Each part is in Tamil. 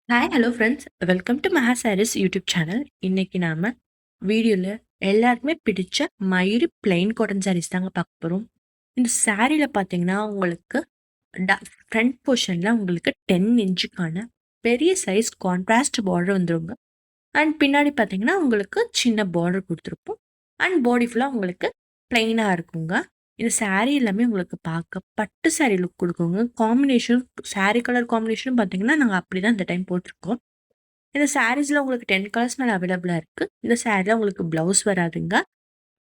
Hi hello friends, welcome to Maha sarees YouTube channel. இன்னைக்கு நாம வீடியோல எல்லாருக்குமே பிடிச்ச மயூரி பிளைன் காட்டன் சாரீஸ் தாங்க பார்க்க போறோம். இந்த சாரீல பார்த்தீங்கன்னா உங்களுக்கு ஃப்ரண்ட் போர்ஷன்ல உங்களுக்கு 10 இன்ச்சுக்கான பெரிய சைஸ் கான்ட்ராஸ்ட் பார்டர் வந்துருங்க. அண்ட் பின்னாடி பார்த்தீங்கன்னா உங்களுக்கு சின்ன பார்டர் கொடுத்துருப்போம். அண்ட் பாடி ஃபுல்லாக உங்களுக்கு பிளைனாக இருக்குங்க. இந்த சாரீ எல்லாமே உங்களுக்கு பார்க்க பட்டு சாரீ லுக் கொடுக்குங்க. காம்பினேஷன் சாரீ கலர் காம்பினேஷனும் பார்த்தீங்கன்னா நாங்கள் அப்படி தான் இந்த டைம் போட்டிருக்கோம். இந்த சாரீஸ்ல உங்களுக்கு 10 கலர்ஸ் மேல அவைலபிளா இருக்கு. இந்த சாரீல உங்களுக்கு பிளவுஸ் வராதுங்க.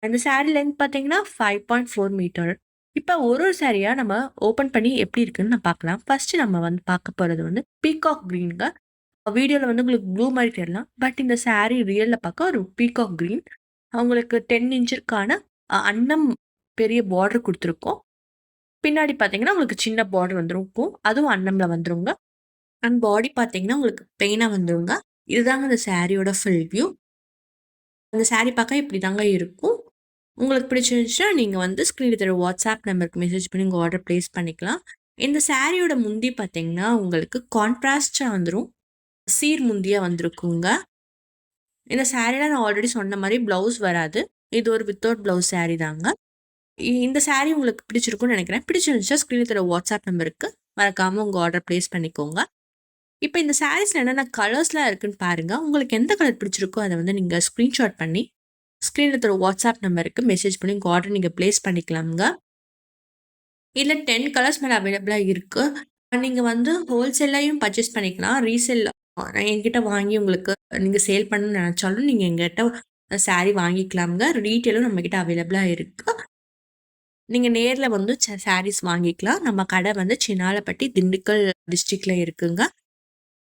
இந்த சாரீ லென்த் பார்த்தீங்கன்னா 5.4 மீட்டர். இப்ப ஒரு ஒரு சாரியா நம்ம ஓப்பன் பண்ணி எப்படி இருக்குன்னு நான் பார்க்கலாம். ஃபர்ஸ்ட் நம்ம வந்து பார்க்க போறது வந்து பீகாக் கிரீன்ங்க. வீடியோல வந்து உங்களுக்கு ப்ளூ மாரி தெரியலாம். பட் இந்த சாரீ ரியல்ல பார்க்க ஒரு பீகாக் கிரீன். அவங்களுக்கு 10 இன்ச்சிற்கான அன்னம் பெரிய பார்டர் குடுத்துருக்கோம். பின்னாடி பார்த்தீங்கன்னா, உங்களுக்கு சின்ன பார்டர் வந்துருக்கும். அதுவும் அன்னம்ல வந்துருங்க. அண்ட் பாடி பார்த்தீங்கன்னா, உங்களுக்கு பிளெயினா வந்துருங்க. இதுதாங்க இந்த சாரியோட ஃபுல் வியூ. அந்த சாரி பார்க்க இப்படிதாங்க இருக்கும். உங்களுக்கு பிடிச்சிருந்துச்சுன்னா, நீங்க வந்து ஸ்க்ரீன்ல தெரிய வாட்ஸ்அப் நம்பருக்கு மெசேஜ் பண்ணி உங்க ஆர்டர் பிளேஸ் பண்ணிக்கலாம். இந்த சாரியோட முந்தி பார்த்தீங்கன்னா, உங்களுக்கு கான்ட்ராஸ்ட்டா வந்துரும். சீர் முந்தியா வந்திருக்குங்க. இந்த சாரில நான் ஆல்ரெடி சொன்ன மாரி பிளவுஸ் வராது. இது ஒரு வித்தவுட் பிளவுஸ் சாரி தாங்க. இந்த சாரி உங்களுக்கு பிடிச்சிருக்கும்னு நெனைக்கிறேன். பிடிச்சிருந்துச்சுன்னா ஸ்க்ரீன்ல தெரிய வாட்ஸ்அப் நம்பருக்கு மறக்காம உங்க ஆர்டர் பிளேஸ் பண்ணிக்கோங்க. இப்ப இந்த சாரீஸ்ல என்னென்ன கலர்ஸ்லாம் இருக்குன்னு பாருங்க. உங்களுக்கு எந்த கலர் பிடிச்சிருக்கோ அத வந்து நீங்க ஸ்கிரீன்ஷாட் பண்ணி, ஸ்க்ரீன்ல தெரிய வாட்ஸ்அப் நம்பருக்கு மெசேஜ் பண்ணி உங்க ஆர்டர் நீங்க பிளேஸ் பண்ணிக்கலாம்ங்க. இதுல 10 கலர்ஸ் மேல அவைலபிளா இருக்கு. நீங்க வந்து ஹோல்சேல்லயும் பர்ச்சேஸ் பண்ணிக்கலாம். ரீசேல் என்கிட்ட வாங்கி உங்களுக்கு நீங்க சேல் பண்ணணும்னு நெனச்சாலும் நீங்க எங்கிட்ட சாரி வாங்கிக்கலாம்ங்க. ரீட்டெயிலும் நம்மகிட்ட அவைலபிளா இருக்கு. நீங்க நேர்ல வந்து சாரீஸ் வாங்கிக்கலாம். நம்ம கடை வந்து சின்னாலப்பட்டி, திண்டுக்கல் டிஸ்ட்ரிக்ட்ல இருக்குங்க.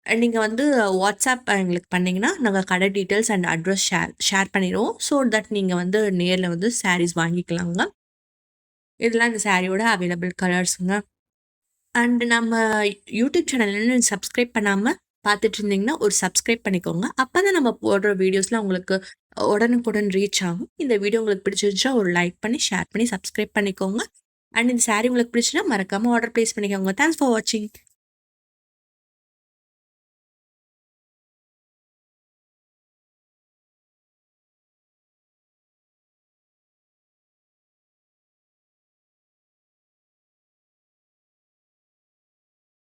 நீங்க வந்து வாட்ஸ்அப் எங்களுக்கு பண்ணீங்கன்னா, நாங்க கடை details and address share share பண்ணிருவோம். ஸோ தட் நீங்க வந்து நேர்ல வந்து சாரீஸ் வாங்கிக்கலாங்க. இதெல்லாம் இந்த சாரியோட அவைலபிள் கலர்ஸுங்க. அண்ட் நம்ம யூடியூப் சேனல் இன்னும் சப்ஸ்கிரைப் பண்ணாம பார்த்துட்டு இருந்தீங்கன்னா, ஒரு சப்ஸ்கிரைப் பண்ணிக்கோங்க. அப்பதான் நம்ம போடுற வீடியோஸ்லாம் உங்களுக்கு உடனுக்குடன் ரீச் ஆகும். இந்த வீடியோ உங்களுக்கு பிடிச்சிருந்துச்சா ஒரு லைக் பண்ணி, ஷேர் பண்ணி, சப்ஸ்கிரைப் பண்ணிக்கோங்க. அண்ட் இந்த சாரி உங்களுக்கு பிடிச்சுன்னா மறக்காம ஆர்டர் பிளேஸ் பண்ணிக்கோங்க. தேங்க்ஸ் ஃபார் வாட்சிங்.